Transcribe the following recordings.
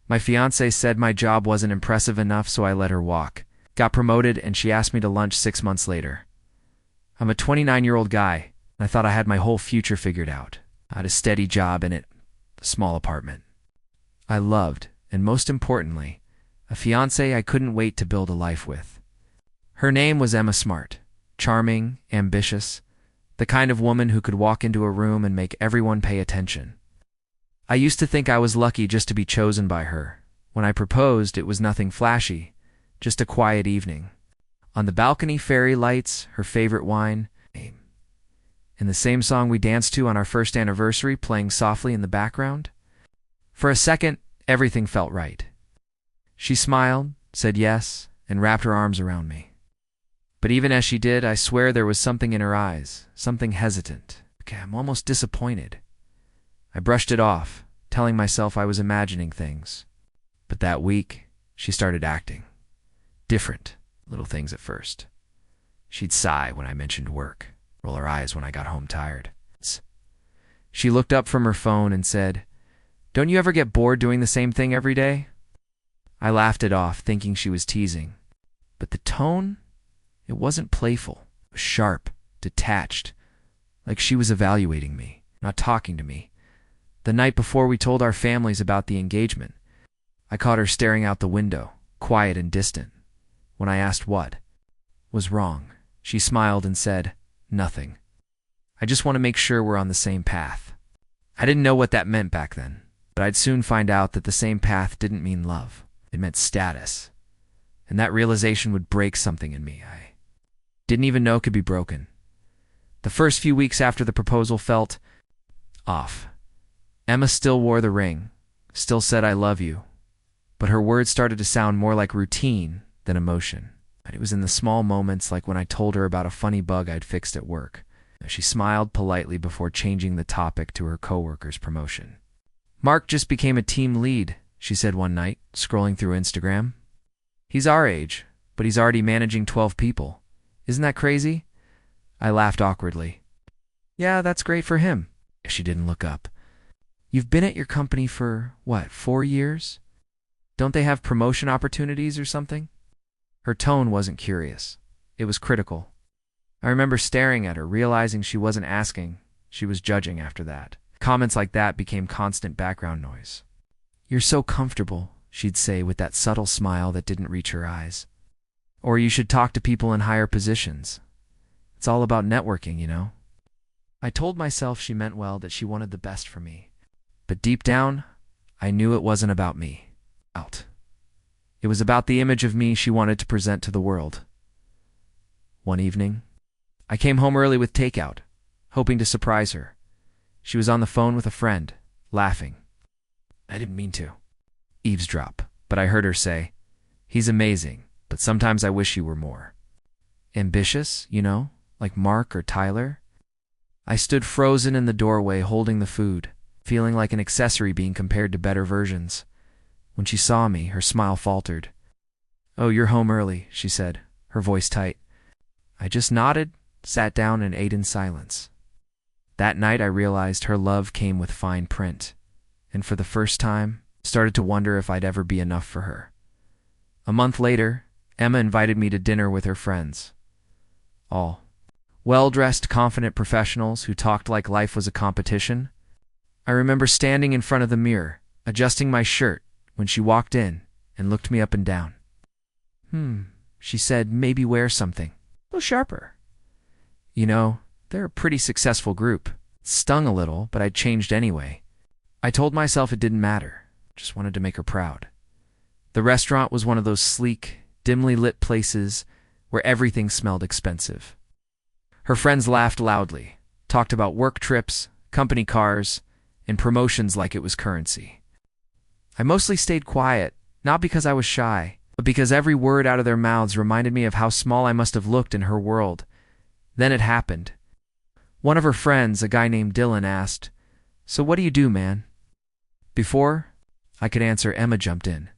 My fiancée said my job wasn't impressive enough, so I let her walk. Got promoted, and she asked me to lunch 6 months later. I'm a 29-year-old guy, and I thought I had my whole future figured out. I had a steady job and a small apartment I loved, and most importantly, a fiancée I couldn't wait to build a life with. Her name was Emma Smart, charming, ambitious, the kind of woman who could walk into a room and make everyone pay attention. I used to think I was lucky just to be chosen by her. When I proposed, it was nothing flashy, just a quiet evening. On the balcony, fairy lights, her favorite wine, and the same song we danced to on our first anniversary playing softly in the background. For a second, everything felt right. She smiled, said yes, and wrapped her arms around me. But even as she did, I swear there was something in her eyes, something hesitant. Okay, I'm almost disappointed. I brushed it off, telling myself I was imagining things. But that week, she started acting. Different little things at first. She'd sigh when I mentioned work, roll her eyes when I got home tired. She looked up from her phone and said, "Don't you ever get bored doing the same thing every day?" I laughed it off, thinking she was teasing. But the tone? It wasn't playful. It was sharp, detached, like she was evaluating me, not talking to me. The night before we told our families about the engagement, I caught her staring out the window, quiet and distant. When I asked what was wrong, she smiled and said, "Nothing. I just want to make sure we're on the same path." I didn't know what that meant back then, but I'd soon find out that the same path didn't mean love. It meant status. And that realization would break something in me I didn't even know could be broken. The first few weeks after the proposal felt off. Emma still wore the ring, still said "I love you," but her words started to sound more like routine than emotion. It was in the small moments, like when I told her about a funny bug I'd fixed at work. She smiled politely before changing the topic to her coworker's promotion. "Mark just became a team lead," she said one night, scrolling through Instagram. "He's our age, but he's already managing 12 people. Isn't that crazy?" I laughed awkwardly. "Yeah, that's great for him." She didn't look up. "You've been at your company for, 4 years? Don't they have promotion opportunities or something?" Her tone wasn't curious. It was critical. I remember staring at her, realizing she wasn't asking, she was judging after that. Comments like that became constant background noise. "You're so comfortable," she'd say with that subtle smile that didn't reach her eyes. "Or you should talk to people in higher positions. It's all about networking, you know." I told myself she meant well, that she wanted the best for me. But deep down, I knew it wasn't about me. It was about the image of me she wanted to present to the world. One evening, I came home early with takeout, hoping to surprise her. She was on the phone with a friend, laughing. I didn't mean to eavesdrop, but I heard her say, "He's amazing, but sometimes I wish you were more ambitious, you know, like Mark or Tyler." I stood frozen in the doorway holding the food, feeling like an accessory being compared to better versions. When she saw me, her smile faltered. "Oh, you're home early," she said, her voice tight. I just nodded, sat down, and ate in silence. That night I realized her love came with fine print, and for the first time, started to wonder if I'd ever be enough for her. A month later, Emma invited me to dinner with her friends. All well-dressed, confident professionals who talked like life was a competition. I remember standing in front of the mirror, adjusting my shirt, when she walked in and looked me up and down. She said, "Maybe wear something a little sharper. You know, they're a pretty successful group." It stung a little, but I'd changed anyway. I told myself it didn't matter, just wanted to make her proud. The restaurant was one of those sleek, dimly lit places where everything smelled expensive. Her friends laughed loudly, talked about work trips, company cars, and promotions like it was currency. I mostly stayed quiet, not because I was shy, but because every word out of their mouths reminded me of how small I must have looked in her world. Then it happened. One of her friends, a guy named Dylan, asked, "So what do you do, man?" Before I could answer, Emma jumped in.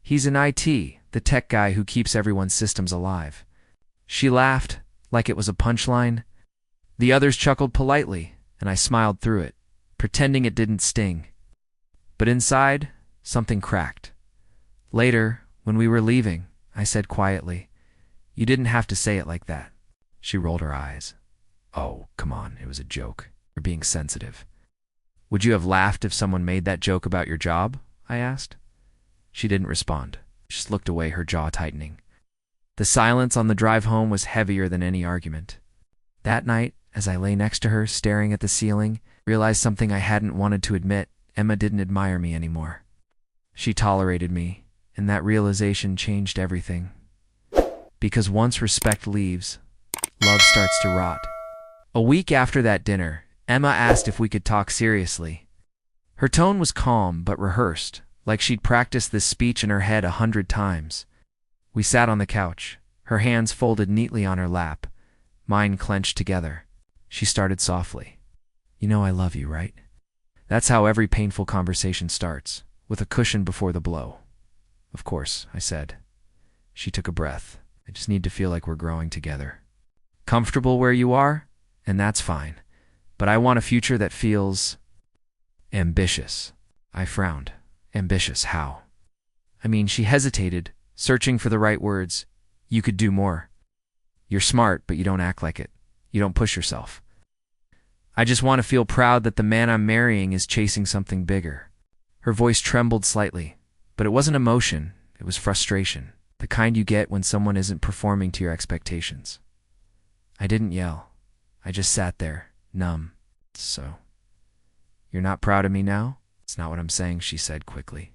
"He's in IT, the tech guy who keeps everyone's systems alive." She laughed like it was a punchline. The others chuckled politely, and I smiled through it, pretending it didn't sting. But inside, something cracked. Later, when we were leaving, I said quietly, "You didn't have to say it like that." She rolled her eyes. "Oh, come on, it was a joke. You're being sensitive." "Would you have laughed if someone made that joke about your job?" I asked. She didn't respond. She just looked away, her jaw tightening. The silence on the drive home was heavier than any argument. That night, as I lay next to her, staring at the ceiling, realized something I hadn't wanted to admit. Emma didn't admire me anymore. She tolerated me, and that realization changed everything. Because once respect leaves, love starts to rot. A week after that dinner, Emma asked if we could talk seriously. Her tone was calm but rehearsed, like she'd practiced this speech in her head 100 times. We sat on the couch, her hands folded neatly on her lap, mine clenched together. She started softly. "You know I love you, right?" That's how every painful conversation starts, with a cushion before the blow. "Of course," I said. She took a breath. "I just need to feel like we're growing together. Comfortable where you are? And that's fine. But I want a future that feels ambitious." I frowned. "Ambitious, how?" "I mean," she hesitated, searching for the right words. "You could do more. You're smart, but you don't act like it. You don't push yourself. I just want to feel proud that the man I'm marrying is chasing something bigger." Her voice trembled slightly, but it wasn't emotion, it was frustration, the kind you get when someone isn't performing to your expectations. I didn't yell. I just sat there, numb. "So, you're not proud of me now?" "It's not what I'm saying," she said quickly.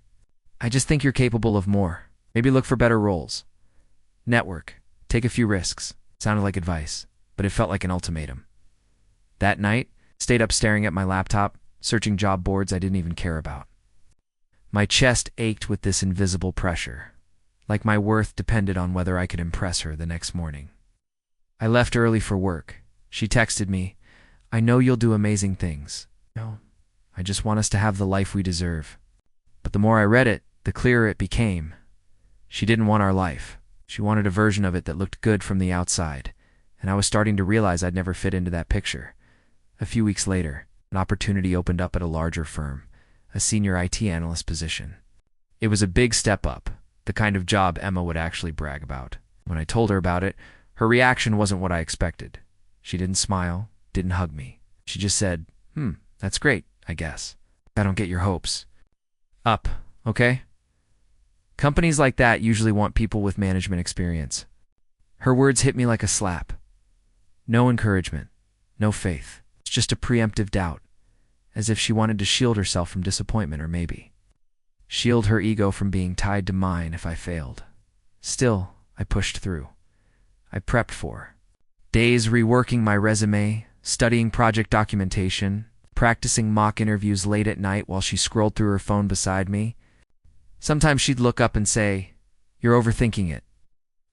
"I just think you're capable of more. Maybe look for better roles. Network. Take a few risks." Sounded like advice, but it felt like an ultimatum. That night, stayed up staring at my laptop, searching job boards I didn't even care about. My chest ached with this invisible pressure, like my worth depended on whether I could impress her the next morning. I left early for work. She texted me, "I know you'll do amazing things. No, I just want us to have the life we deserve." But the more I read it, the clearer it became. She didn't want our life. She wanted a version of it that looked good from the outside, and I was starting to realize I'd never fit into that picture. A few weeks later, an opportunity opened up at a larger firm, a senior IT analyst position. It was a big step up, the kind of job Emma would actually brag about. When I told her about it, her reaction wasn't what I expected. She didn't smile, didn't hug me. She just said, "That's great, I guess. I don't get your hopes up, okay?" Companies like that usually want people with management experience. Her words hit me like a slap. No encouragement, no faith. It's just a preemptive doubt, as if she wanted to shield herself from disappointment, or maybe shield her ego from being tied to mine if I failed. Still, I pushed through. I prepped for days reworking my resume, studying project documentation, practicing mock interviews late at night while she scrolled through her phone beside me. Sometimes she'd look up and say, "You're overthinking it."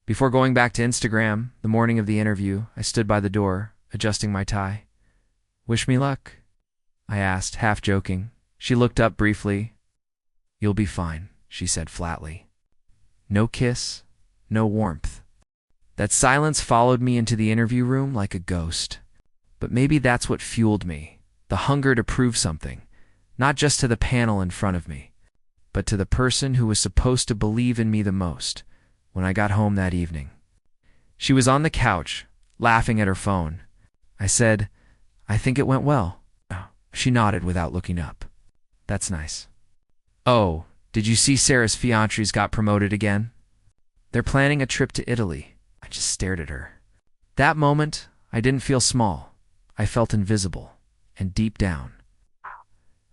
Before going back to Instagram, the morning of the interview, I stood by the door, adjusting my tie. "Wish me luck?" I asked, half joking. She looked up briefly. "You'll be fine," she said flatly. No kiss, no warmth. That silence followed me into the interview room like a ghost. But maybe that's what fueled me, the hunger to prove something, not just to the panel in front of me, but to the person who was supposed to believe in me the most. When I got home that evening, she was on the couch, laughing at her phone. I said, "I think it went well." She nodded without looking up. "That's nice." "Oh, did you see Sarah's fiancé's got promoted again? They're planning a trip to Italy." I just stared at her. That moment, I didn't feel small. I felt invisible, and deep down,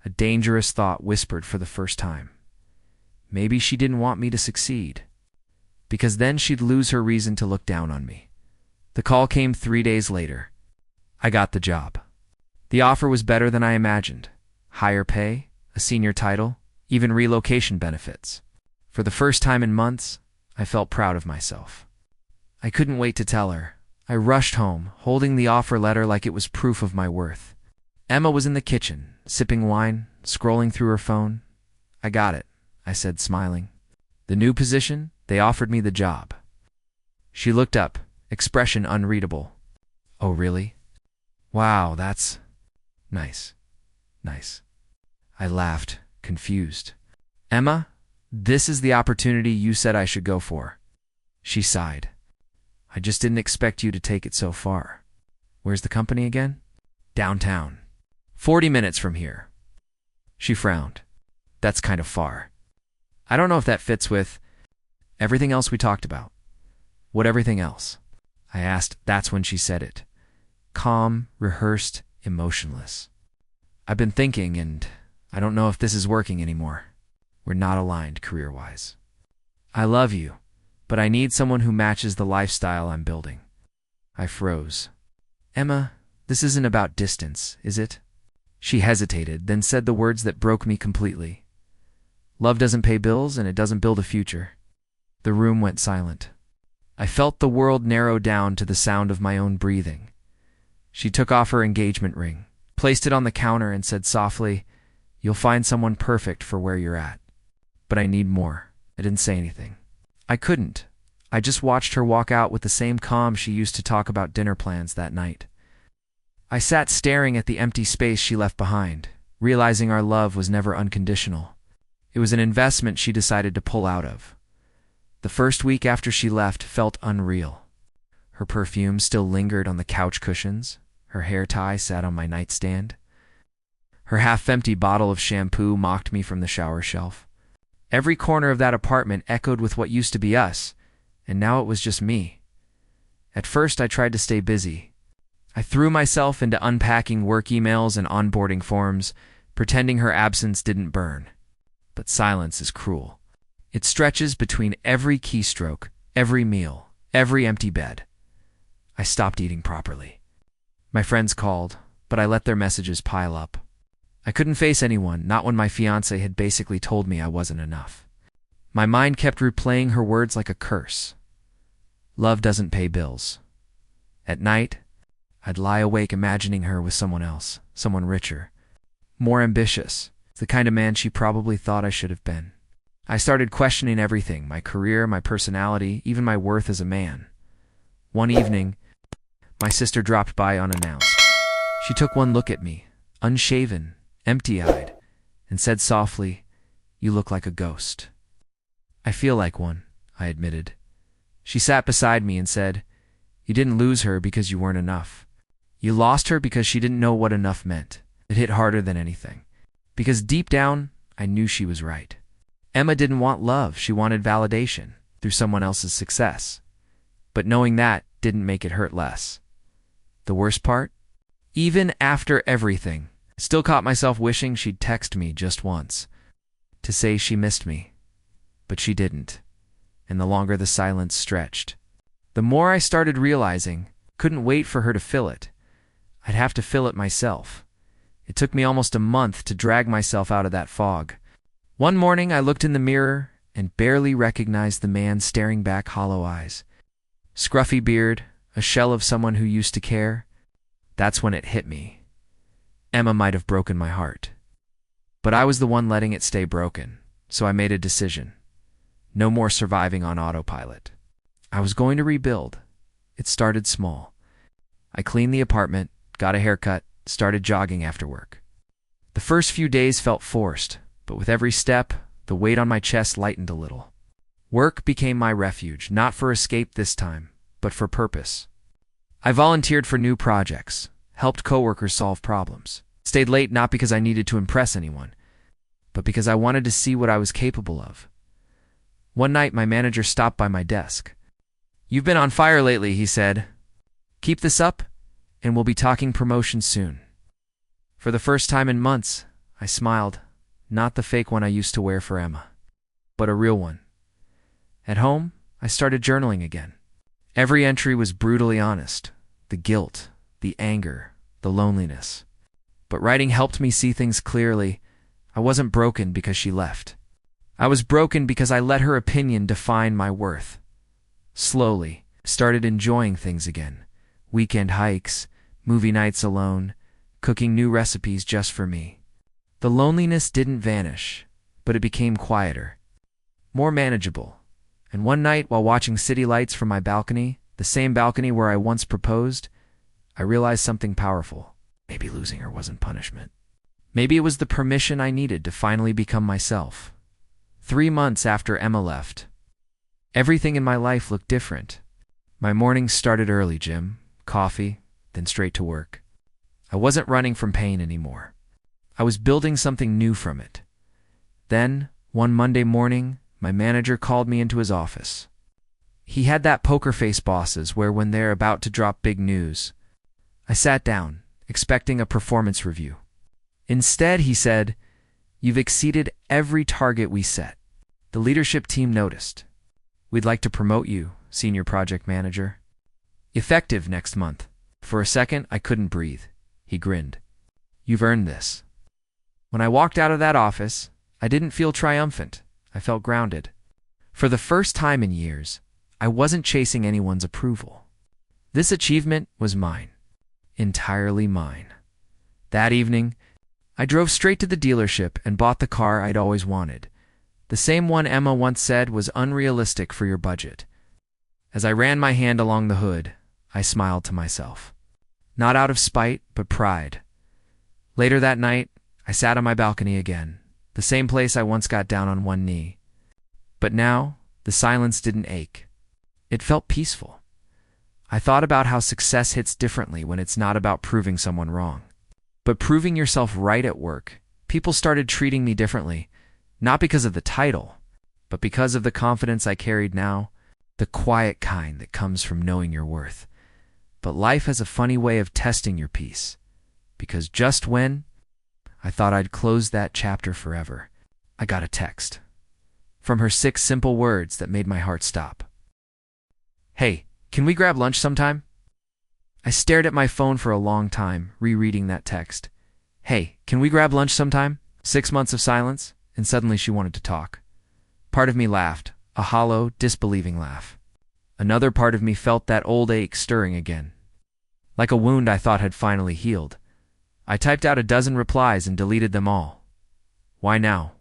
a dangerous thought whispered for the first time. Maybe she didn't want me to succeed, because then she'd lose her reason to look down on me. The call came 3 days later. I got the job. The offer was better than I imagined. Higher pay, a senior title, even relocation benefits. For the first time in months, I felt proud of myself. I couldn't wait to tell her. I rushed home, holding the offer letter like it was proof of my worth. Emma was in the kitchen, sipping wine, scrolling through her phone. "I got it," I said, smiling. "The new position, they offered me the job." She looked up, expression unreadable. "Oh, really? Wow, that's nice. Nice." I laughed, confused. "Emma, This is the opportunity you said I should go for. She sighed. I just didn't expect you to take it so far. Where's the company again? Downtown. 40 minutes from here. She frowned. That's kind of far. I don't know if that fits with everything else we talked about. What everything else? I asked. That's when she said it. Calm, rehearsed, emotionless. I've been thinking, and I don't know if this is working anymore. We're not aligned career-wise. I love you, but I need someone who matches the lifestyle I'm building. I froze. Emma, this isn't about distance, is it? She hesitated, then said the words that broke me completely. Love doesn't pay bills, and it doesn't build a future. The room went silent. I felt the world narrow down to the sound of my own breathing. She took off her engagement ring, placed it on the counter, and said softly, You'll find someone perfect for where you're at. But I need more. I didn't say anything. I couldn't. I just watched her walk out with the same calm she used to talk about dinner plans that night. I sat staring at the empty space she left behind, realizing our love was never unconditional. It was an investment she decided to pull out of. The first week after she left felt unreal. Her perfume still lingered on the couch cushions. Her hair tie sat on my nightstand. Her half-empty bottle of shampoo mocked me from the shower shelf. Every corner of that apartment echoed with what used to be us, and now it was just me. At first, I tried to stay busy. I threw myself into unpacking work emails and onboarding forms, pretending her absence didn't burn. But silence is cruel. It stretches between every keystroke, every meal, every empty bed. I stopped eating properly. My friends called, but I let their messages pile up. I couldn't face anyone, not when my fiancé had basically told me I wasn't enough. My mind kept replaying her words like a curse. Love doesn't pay bills. At night, I'd lie awake imagining her with someone else, someone richer, more ambitious, the kind of man she probably thought I should have been. I started questioning everything, my career, my personality, even my worth as a man. One evening, my sister dropped by unannounced. She took one look at me, unshaven, empty-eyed, and said softly, You look like a ghost. I feel like one, I admitted. She sat beside me and said, You didn't lose her because you weren't enough. You lost her because she didn't know what enough meant. It hit harder than anything. Because deep down, I knew she was right. Emma didn't want love, she wanted validation through someone else's success. But knowing that didn't make it hurt less. The worst part? Even after everything, I still caught myself wishing she'd text me just once to say she missed me. But she didn't. And the longer the silence stretched, the more I started realizing couldn't wait for her to fill it. I'd have to fill it myself. It took me almost a month to drag myself out of that fog. One morning I looked in the mirror and barely recognized the man staring back, hollow eyes. Scruffy beard, a shell of someone who used to care. That's when it hit me. Emma might have broken my heart. But I was the one letting it stay broken, so I made a decision. No more surviving on autopilot. I was going to rebuild. It started small. I cleaned the apartment, got a haircut, started jogging after work. The first few days felt forced, but with every step, the weight on my chest lightened a little. Work became my refuge, not for escape this time, but for purpose. I volunteered for new projects, helped coworkers solve problems, stayed late not because I needed to impress anyone, but because I wanted to see what I was capable of. One night, my manager stopped by my desk. You've been on fire lately, he said. Keep this up, and we'll be talking promotion soon. For the first time in months, I smiled, not the fake one I used to wear for Emma, but a real one. At home, I started journaling again. Every entry was brutally honest. The guilt, the anger, the loneliness. But writing helped me see things clearly. I wasn't broken because she left. I was broken because I let her opinion define my worth. Slowly, I started enjoying things again. Weekend hikes, movie nights alone, cooking new recipes just for me. The loneliness didn't vanish, but it became quieter, more manageable. And one night, while watching city lights from my balcony, the same balcony where I once proposed, I realized something powerful. Maybe losing her wasn't punishment. Maybe it was the permission I needed to finally become myself. 3 months after Emma left. Everything in my life looked different. My mornings started early, Jim. Coffee, then straight to work. I wasn't running from pain anymore. I was building something new from it. Then, one Monday morning, my manager called me into his office. He had that poker face bosses where when they're about to drop big news. I sat down, expecting a performance review. Instead, he said, "You've exceeded every target we set. The leadership team noticed. We'd like to promote you, senior project manager. Effective next month." For a second, I couldn't breathe. He grinned. "You've earned this." When I walked out of that office, I didn't feel triumphant. I felt grounded. For the first time in years, I wasn't chasing anyone's approval. This achievement was mine. Entirely mine. That evening, I drove straight to the dealership and bought the car I'd always wanted. The same one Emma once said was unrealistic for your budget. As I ran my hand along the hood, I smiled to myself. Not out of spite, but pride. Later that night, I sat on my balcony again, the same place I once got down on one knee. But now, the silence didn't ache. It felt peaceful. I thought about how success hits differently when it's not about proving someone wrong, but proving yourself right at work. People started treating me differently, not because of the title, but because of the confidence I carried now, the quiet kind that comes from knowing your worth. But life has a funny way of testing your peace, because just when I thought I'd closed that chapter forever, I got a text. From her 6 simple words that made my heart stop. "Hey, can we grab lunch sometime?" I stared at my phone for a long time, rereading that text. "Hey, can we grab lunch sometime?" 6 months of silence, and suddenly she wanted to talk. Part of me laughed, a hollow, disbelieving laugh. Another part of me felt that old ache stirring again. Like a wound I thought had finally healed. I typed out a dozen replies and deleted them all. "Why now?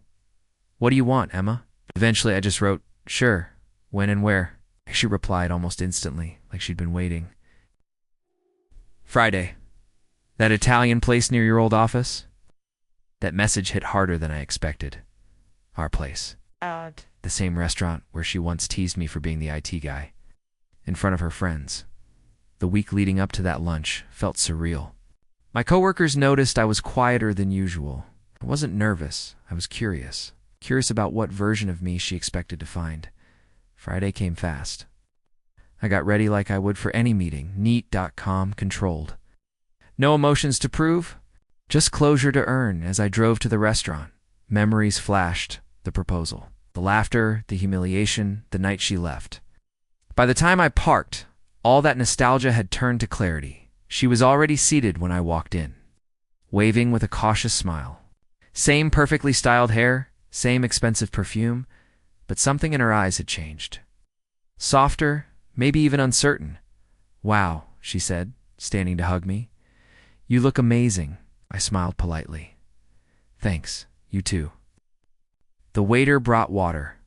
What do you want, Emma?" Eventually I just wrote, "Sure, when and where?" She replied almost instantly, like she'd been waiting. Friday. That Italian place near your old office? That message hit harder than I expected. Our place. Odd. The same restaurant where she once teased me for being the IT guy. In front of her friends. The week leading up to that lunch felt surreal. My coworkers noticed I was quieter than usual. I wasn't nervous. I was curious. Curious about what version of me she expected to find. Friday came fast. I got ready like I would for any meeting, neat, calm, controlled. No emotions to prove, just closure to earn. As I drove to the restaurant, memories flashed, the proposal, the laughter, the humiliation, the night she left. By the time I parked, all that nostalgia had turned to clarity. She was already seated when I walked in, waving with a cautious smile. Same perfectly styled hair, same expensive perfume, but something in her eyes had changed. Softer, maybe even uncertain. "Wow," she said, standing to hug me. "You look amazing." I smiled politely. "Thanks, you too." The waiter brought water.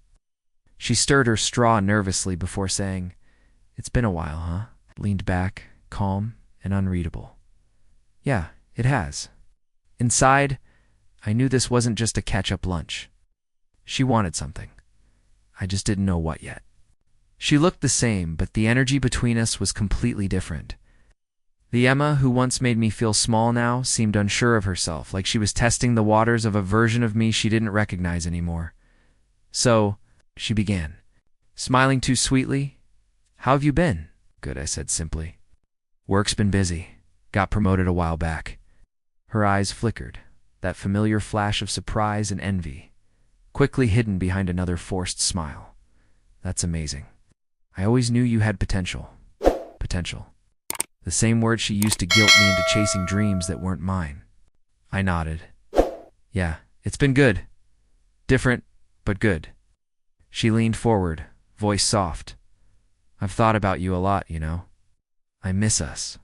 She stirred her straw nervously before saying, "It's been a while, huh?" Leaned back, calm and unreadable. "Yeah, it has." Inside, I knew this wasn't just a catch-up lunch. She wanted something. I just didn't know what yet. She looked the same, but the energy between us was completely different. The Emma who once made me feel small now seemed unsure of herself, like she was testing the waters of a version of me she didn't recognize anymore. So, she began, smiling too sweetly. "How have you been?" "Good," I said simply. "Work's been busy. Got promoted a while back." Her eyes flickered, that familiar flash of surprise and envy, quickly hidden behind another forced smile. "That's amazing. I always knew you had potential." Potential. The same word she used to guilt me into chasing dreams that weren't mine. I nodded. "Yeah, it's been good. Different, but good." She leaned forward, voice soft. "I've thought about you a lot, you know. I miss us."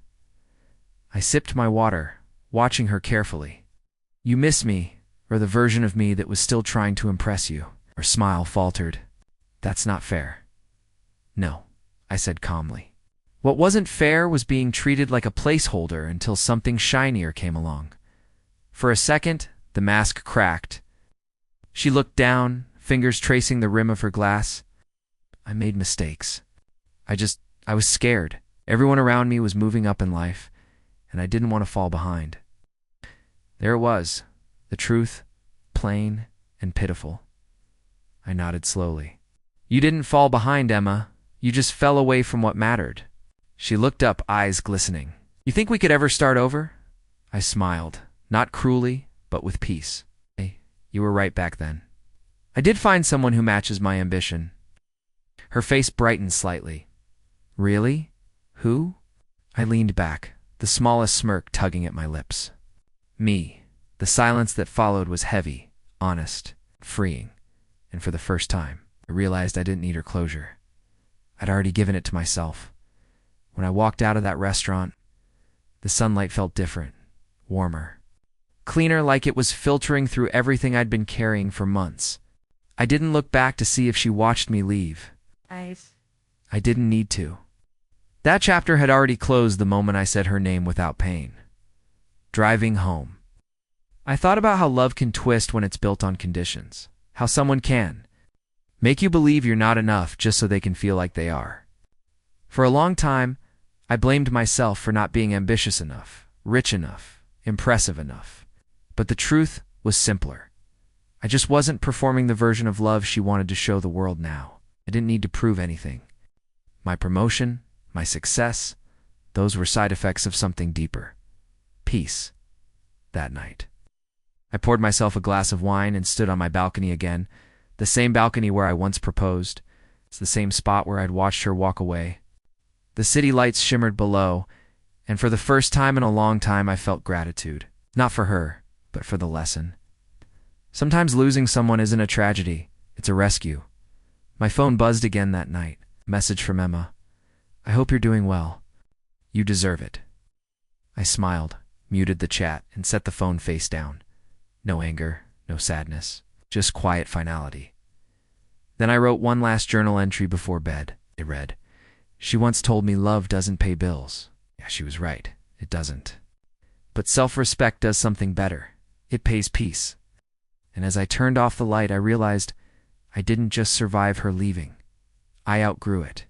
I sipped my water, watching her carefully. "You miss me, or the version of me that was still trying to impress you?" Her smile faltered. "That's not fair." "No," I said calmly. What wasn't fair was being treated like a placeholder until something shinier came along. For a second, the mask cracked. She looked down, fingers tracing the rim of her glass. I made mistakes. I was scared. Everyone around me was moving up in life, and I didn't want to fall behind. There it was, the truth, plain and pitiful. I nodded slowly. You didn't fall behind, Emma. You just fell away from what mattered. She looked up, eyes glistening. You think we could ever start over? I smiled, not cruelly, but with peace. Hey, you were right back then. I did find someone who matches my ambition. Her face brightened slightly. Really? Who? I leaned back, the smallest smirk tugging at my lips. Me. The silence that followed was heavy, honest, freeing, and for the first time, I realized I didn't need her closure. I'd already given it to myself. When I walked out of that restaurant, the sunlight felt different, warmer, cleaner, like it was filtering through everything I'd been carrying for months. I didn't look back to see if she watched me leave. I didn't need to. That chapter had already closed the moment I said her name without pain. Driving home. I thought about how love can twist when it's built on conditions. How someone can make you believe you're not enough just so they can feel like they are. For a long time, I blamed myself for not being ambitious enough, rich enough, impressive enough. But the truth was simpler. I just wasn't performing the version of love she wanted to show the world now. I didn't need to prove anything. My promotion, my success, those were side effects of something deeper. Peace. That night. I poured myself a glass of wine and stood on my balcony again, the same balcony where I once proposed. It's the same spot where I'd watched her walk away. The city lights shimmered below, and for the first time in a long time I felt gratitude. Not for her, but for the lesson. Sometimes losing someone isn't a tragedy, it's a rescue. My phone buzzed again that night. Message from Emma. I hope you're doing well. You deserve it. I smiled, muted the chat, and set the phone face down. No anger, no sadness, just quiet finality. Then I wrote one last journal entry before bed. It read, She once told me love doesn't pay bills. Yeah, she was right. It doesn't. But self-respect does something better. It pays peace. And as I turned off the light, I realized I didn't just survive her leaving. I outgrew it.